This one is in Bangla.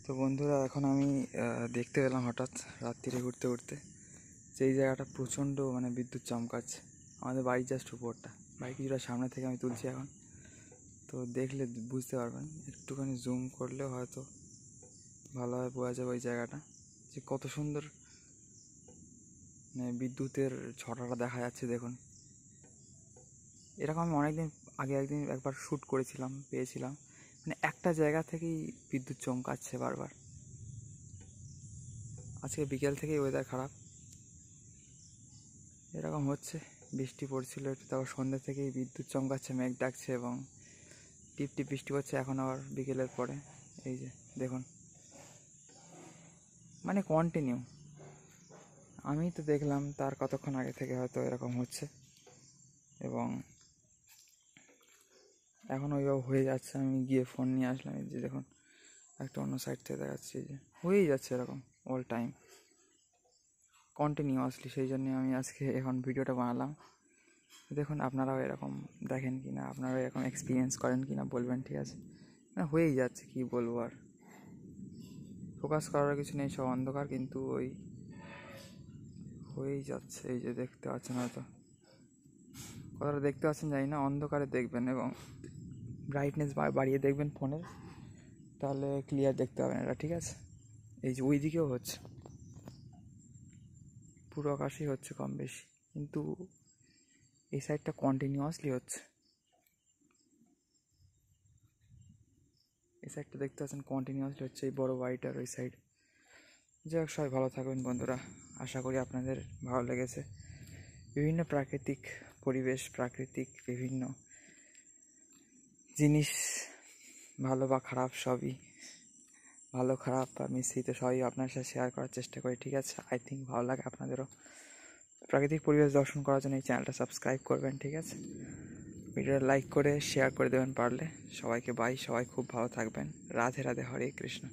তো বন্ধুরা, এখন আমি দেখতে পেলাম হঠাৎ রাত্রিরে ঘুরতে ঘুরতে যে এই জায়গাটা প্রচণ্ড বিদ্যুৎ চমকাচ্ছে। আমাদের বাড়ির জাস্ট উপরটা, বাড়ি কিছুটা সামনে থেকে আমি তুলছি এখন। তো দেখলে বুঝতে পারবেন, একটুখানি জুম করলে হয়তো ভালোভাবে বোঝা যাবে ওই জায়গাটা যে কত সুন্দর বিদ্যুতের ছটাটা দেখা যাচ্ছে। দেখুন, এরকম আমি অনেকদিন আগে একবার শ্যুট করেছিলাম, পেয়েছিলাম। একটা জায়গা থেকেই বিদ্যুৎ চমকাচ্ছে বারবার। আজকে বিকেল থেকেই ওয়েদার খারাপ, এরকম হচ্ছে। বৃষ্টি পড়ছিল একটু, তারপর সন্ধ্যা থেকেই বিদ্যুৎ চমকাচ্ছে, মেঘ ডাকছে এবং টিপ টিপ বৃষ্টি পড়ছে। এখন আবার বিকেলের পরে এই যে দেখুন, কন্টিনিউ। আমি তো দেখলাম তার কতক্ষণ আগে থেকে হয়তো এরকম হচ্ছে এবং এখন ওইভাবে হয়ে যাচ্ছে। আমি গিয়ে ফোন নিয়ে আসলাম, এই যে দেখুন একটা অন্য সাইড থেকে দেখাচ্ছি যে হয়েই যাচ্ছে এরকম অল টাইম কন্টিনিউয়াসলি। সেই জন্যে আমি আজকে এখন ভিডিওটা বানালাম। দেখুন আপনারাও এরকম দেখেন কি না, আপনারাও এরকম এক্সপিরিয়েন্স করেন কি না বলবেন, ঠিক আছে? হয়েই যাচ্ছে, কি বলবো আর, ফোকাস করার কিছু নেই, সব অন্ধকার, কিন্তু ওই হয়েই যাচ্ছে। এই যে দেখতে পাচ্ছেন, হয়তো কথাটা দেখতে পাচ্ছেন জানি না, অন্ধকারে দেখবেন এবং ব্রাইটনেস বাড়িয়ে দেখবেন ফোনের, তাহলে ক্লিয়ার দেখতে পাবেন এটা, ঠিক আছে? এই যে ওই দিকেও হচ্ছে, পুরো আকাশেই হচ্ছে কম বেশি, কিন্তু এই সাইডটা কন্টিনিউয়াসলি হচ্ছে। এই সাইডটা দেখতে পাচ্ছেন কন্টিনিউয়াসলি হচ্ছে, এই বড় বাড়িটার ওই সাইড। যাই হোক, সবাই ভালো থাকবেন বন্ধুরা, আশা করি আপনাদের ভালো লেগেছে। বিভিন্ন প্রাকৃতিক পরিবেশ, প্রাকৃতিক বিভিন্ন জিনিস, ভালো বা খারাপ সবই, ভালো খারাপ বা মিশ্রিত সবই আপনার সাথে শেয়ার করার চেষ্টা করি, ঠিক আছে? আই থিঙ্ক ভালো লাগে আপনাদেরও। প্রাকৃতিক পরিবেশ দর্শন করার জন্য এই চ্যানেলটা সাবস্ক্রাইব করবেন, ঠিক আছে? ভিডিওটা লাইক করে শেয়ার করে দেবেন পারলে। সবাইকে বাই, সবাই খুব ভালো থাকবেন। রাধে রাধে, হরে কৃষ্ণ।